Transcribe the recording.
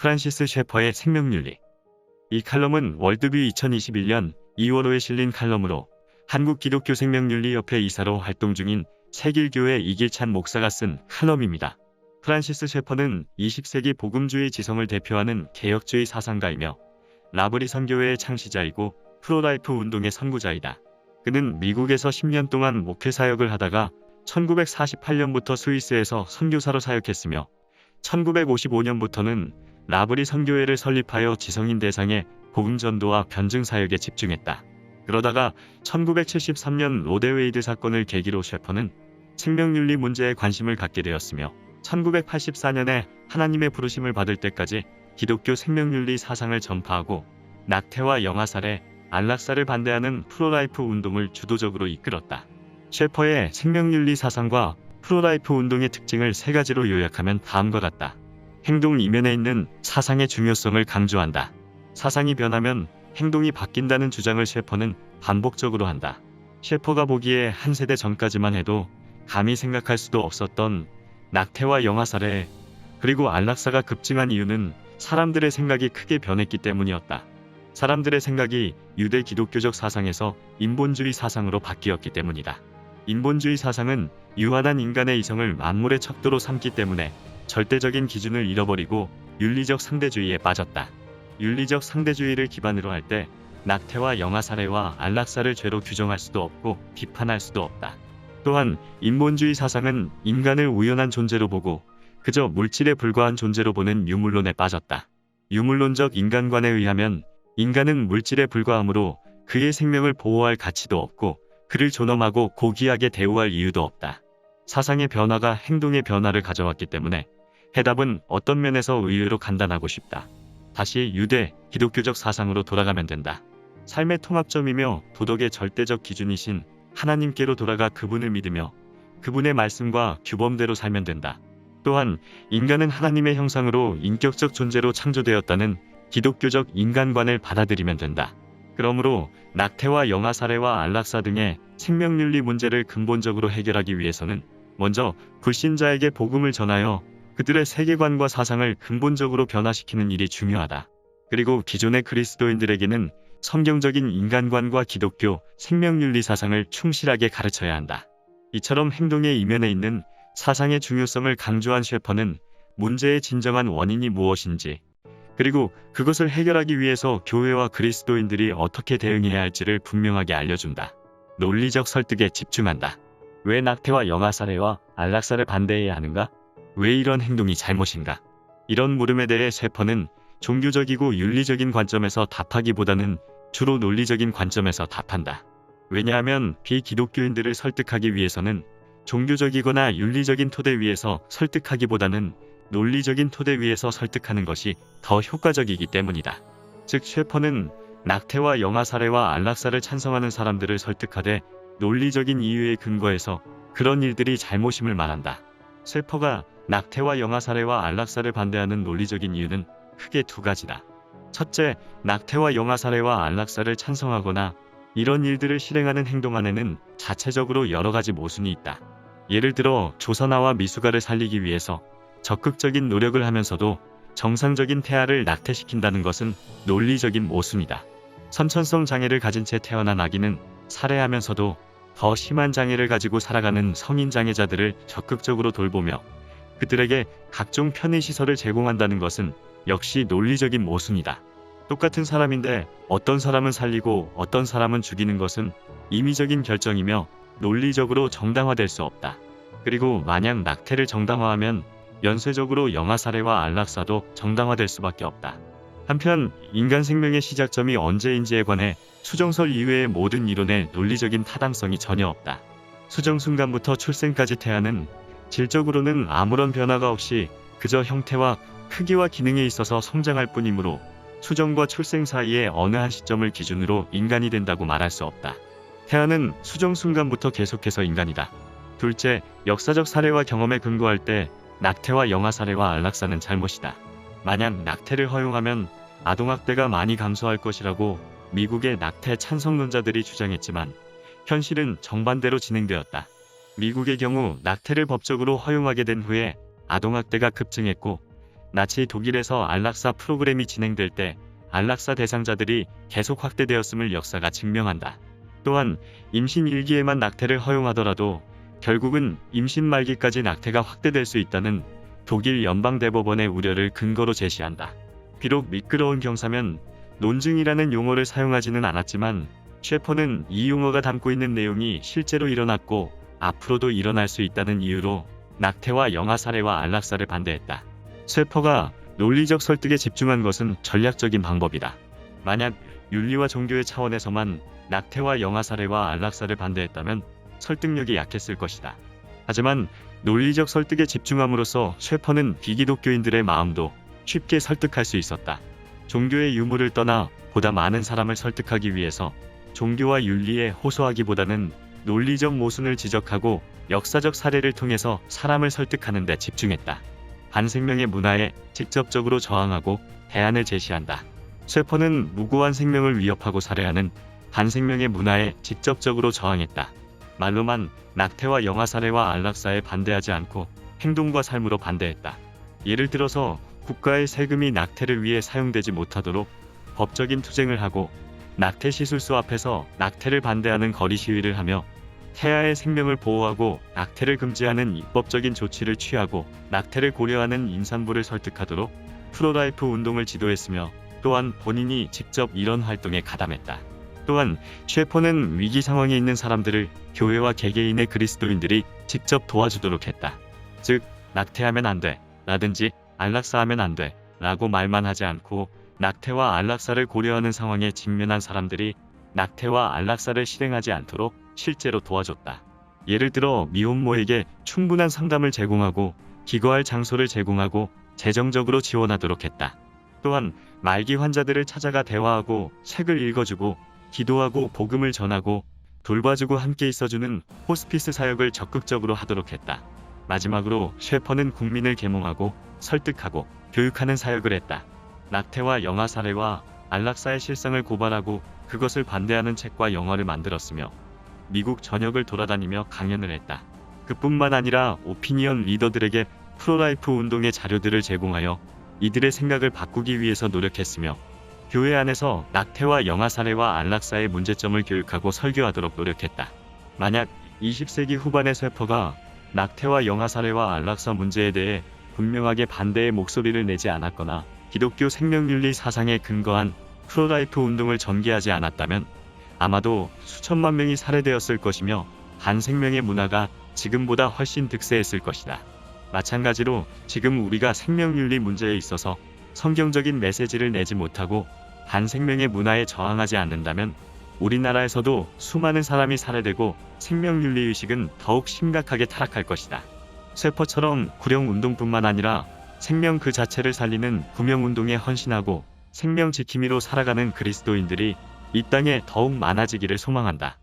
프란시스 셰퍼의 생명윤리. 이 칼럼은 월드뷰 2021년 2월 5에 실린 칼럼으로 한국기독교생명윤리협회 이사로 활동 중인 세길교회 이길찬 목사가 쓴 칼럼입니다. 프란시스 셰퍼는 20세기 복음주의 지성을 대표하는 개혁주의 사상가이며 라브리 선교회의 창시자이고 프로라이프 운동의 선구자이다. 그는 미국에서 10년 동안 목회 사역을 하다가 1948년부터 스위스에서 선교사로 사역했으며 1955년부터는 라브리 선교회를 설립하여 지성인 대상의 복음 전도와 변증 사역에 집중했다. 그러다가 1973년 로데웨이드 사건을 계기로 셰퍼는 생명윤리 문제에 관심을 갖게 되었으며 1984년에 하나님의 부르심을 받을 때까지 기독교 생명윤리 사상을 전파하고 낙태와 영아살해, 안락사를 반대하는 프로라이프 운동을 주도적으로 이끌었다. 셰퍼의 생명윤리 사상과 프로라이프 운동의 특징을 세 가지로 요약하면 다음과 같다. 행동 이면에 있는 사상의 중요성을 강조한다. 사상이 변하면 행동이 바뀐다는 주장을 셰퍼는 반복적으로 한다. 셰퍼가 보기에 한 세대 전까지만 해도 감히 생각할 수도 없었던 낙태와 영아살해, 그리고 안락사가 급증한 이유는 사람들의 생각이 크게 변했기 때문이었다. 사람들의 생각이 유대 기독교적 사상에서 인본주의 사상으로 바뀌었기 때문이다. 인본주의 사상은 유한한 인간의 이성을 만물의 척도로 삼기 때문에 절대적인 기준을 잃어버리고 윤리적 상대주의에 빠졌다. 윤리적 상대주의를 기반으로 할 때 낙태와 영아살해와 안락사를 죄로 규정할 수도 없고 비판할 수도 없다. 또한 인본주의 사상은 인간을 우연한 존재로 보고 그저 물질에 불과한 존재로 보는 유물론에 빠졌다. 유물론적 인간관에 의하면 인간은 물질에 불과하므로 그의 생명을 보호할 가치도 없고 그를 존엄하고 고귀하게 대우할 이유도 없다. 사상의 변화가 행동의 변화를 가져왔기 때문에 해답은 어떤 면에서 의외로 간단하고 쉽다. 다시 유대, 기독교적 사상으로 돌아가면 된다. 삶의 통합점이며 도덕의 절대적 기준이신 하나님께로 돌아가 그분을 믿으며 그분의 말씀과 규범대로 살면 된다. 또한 인간은 하나님의 형상으로 인격적 존재로 창조되었다는 기독교적 인간관을 받아들이면 된다. 그러므로 낙태와 영아살해와 안락사 등의 생명윤리 문제를 근본적으로 해결하기 위해서는 먼저 불신자에게 복음을 전하여 그들의 세계관과 사상을 근본적으로 변화시키는 일이 중요하다. 그리고 기존의 그리스도인들에게는 성경적인 인간관과 기독교 생명윤리 사상을 충실하게 가르쳐야 한다. 이처럼 행동의 이면에 있는 사상의 중요성을 강조한 셰퍼는 문제의 진정한 원인이 무엇인지, 그리고 그것을 해결하기 위해서 교회와 그리스도인들이 어떻게 대응해야 할지를 분명하게 알려준다. 논리적 설득에 집중한다. 왜 낙태와 영아살해와 안락사를 반대해야 하는가? 왜 이런 행동이 잘못인가? 이런 물음에 대해 셰퍼는 종교적이고 윤리적인 관점에서 답하기보다는 주로 논리적인 관점에서 답한다. 왜냐하면 비기독교인들을 설득하기 위해서는 종교적이거나 윤리적인 토대 위에서 설득하기보다는 논리적인 토대 위에서 설득하는 것이 더 효과적이기 때문이다. 즉 셰퍼는 낙태와 영아살해와 안락사를 찬성하는 사람들을 설득하되 논리적인 이유에 근거해서 그런 일들이 잘못임을 말한다. 셰퍼가 낙태와 영아살해와 안락사를 반대하는 논리적인 이유는 크게 두 가지다. 첫째, 낙태와 영아살해와 안락사를 찬성하거나 이런 일들을 실행하는 행동 안에는 자체적으로 여러 가지 모순이 있다. 예를 들어 조선아와 미숙아를 살리기 위해서 적극적인 노력을 하면서도 정상적인 태아를 낙태시킨다는 것은 논리적인 모순이다. 선천성 장애를 가진 채 태어난 아기는 살해하면서도 더 심한 장애를 가지고 살아가는 성인 장애자들을 적극적으로 돌보며 그들에게 각종 편의시설을 제공한다는 것은 역시 논리적인 모순이다. 똑같은 사람인데 어떤 사람은 살리고 어떤 사람은 죽이는 것은 임의적인 결정이며 논리적으로 정당화될 수 없다. 그리고 만약 낙태를 정당화하면 연쇄적으로 영아살해와 안락사도 정당화될 수밖에 없다. 한편 인간 생명의 시작점이 언제인지에 관해 수정설 이외의 모든 이론에 논리적인 타당성이 전혀 없다. 수정 순간부터 출생까지 태아는 질적으로는 아무런 변화가 없이 그저 형태와 크기와 기능에 있어서 성장할 뿐이므로 수정과 출생 사이의 어느 한 시점을 기준으로 인간이 된다고 말할 수 없다. 태아는 수정 순간부터 계속해서 인간이다. 둘째, 역사적 사례와 경험에 근거할 때 낙태와 영아살해와 안락사는 잘못이다. 만약 낙태를 허용하면 아동학대가 많이 감소할 것이라고 미국의 낙태 찬성론자들이 주장했지만 현실은 정반대로 진행되었다. 미국의 경우 낙태를 법적으로 허용하게 된 후에 아동학대가 급증했고 나치 독일에서 안락사 프로그램이 진행될 때 안락사 대상자들이 계속 확대되었음을 역사가 증명한다. 또한 임신 1기에만 낙태를 허용하더라도 결국은 임신 말기까지 낙태가 확대될 수 있다는 독일 연방대법원의 우려를 근거로 제시한다. 비록 미끄러운 경사면 논증이라는 용어를 사용하지는 않았지만 셰퍼는 이 용어가 담고 있는 내용이 실제로 일어났고 앞으로도 일어날 수 있다는 이유로 낙태와 영아 살해와 안락사를 반대했다. 셰퍼가 논리적 설득에 집중한 것은 전략적인 방법이다. 만약 윤리와 종교의 차원에서만 낙태와 영아 살해와 안락사를 반대했다면 설득력이 약했을 것이다. 하지만 논리적 설득에 집중함으로써 셰퍼는 비기독교인들의 마음도 쉽게 설득할 수 있었다. 종교의 유무를 떠나 보다 많은 사람을 설득하기 위해서 종교와 윤리에 호소하기보다는 논리적 모순을 지적하고 역사적 사례를 통해서 사람을 설득하는 데 집중했다. 반생명의 문화에 직접적으로 저항하고 대안을 제시한다. 셰퍼는 무고한 생명을 위협하고 살해하는 반생명의 문화에 직접적으로 저항했다. 말로만 낙태와 영아 살해와 안락사에 반대하지 않고 행동과 삶으로 반대했다. 예를 들어서 국가의 세금이 낙태를 위해 사용되지 못하도록 법적인 투쟁을 하고 낙태 시술소 앞에서 낙태를 반대하는 거리 시위를 하며 태아의 생명을 보호하고 낙태를 금지하는 입법적인 조치를 취하고 낙태를 고려하는 임산부를 설득하도록 프로라이프 운동을 지도했으며 또한 본인이 직접 이런 활동에 가담했다. 또한 셰퍼는 위기 상황에 있는 사람들을 교회와 개개인의 그리스도인들이 직접 도와주도록 했다. 즉 낙태하면 안 돼 라든지 안락사하면 안 돼 라고 말만 하지 않고 낙태와 안락사를 고려하는 상황에 직면한 사람들이 낙태와 안락사를 실행하지 않도록 실제로 도와줬다. 예를 들어 미혼모에게 충분한 상담을 제공하고 기거할 장소를 제공하고 재정적으로 지원하도록 했다. 또한 말기 환자들을 찾아가 대화하고 책을 읽어주고 기도하고 복음을 전하고 돌봐주고 함께 있어주는 호스피스 사역을 적극적으로 하도록 했다. 마지막으로 셰퍼는 국민을 계몽하고 설득하고 교육하는 사역을 했다. 낙태와 영아 살해와 안락사의 실상을 고발하고 그것을 반대하는 책과 영화를 만들었으며 미국 전역을 돌아다니며 강연을 했다. 그뿐만 아니라 오피니언 리더들에게 프로라이프 운동의 자료들을 제공하여 이들의 생각을 바꾸기 위해서 노력했으며 교회 안에서 낙태와 영아 살해와 안락사의 문제점을 교육하고 설교하도록 노력했다. 만약 20세기 후반의 셰퍼가 낙태와 영아 살해와 안락사 문제에 대해 분명하게 반대의 목소리를 내지 않았거나 기독교 생명윤리 사상에 근거한 프로라이프 운동을 전개하지 않았다면 아마도 수천만 명이 살해되었을 것이며 반생명의 문화가 지금보다 훨씬 득세했을 것이다. 마찬가지로 지금 우리가 생명윤리 문제에 있어서 성경적인 메시지를 내지 못하고 반생명의 문화에 저항하지 않는다면 우리나라에서도 수많은 사람이 살해되고 생명윤리 의식은 더욱 심각하게 타락할 것이다. 셰퍼처럼 구령운동뿐만 아니라 생명 그 자체를 살리는 구명운동에 헌신하고 생명 지킴이로 살아가는 그리스도인들이 이 땅에 더욱 많아지기를 소망한다.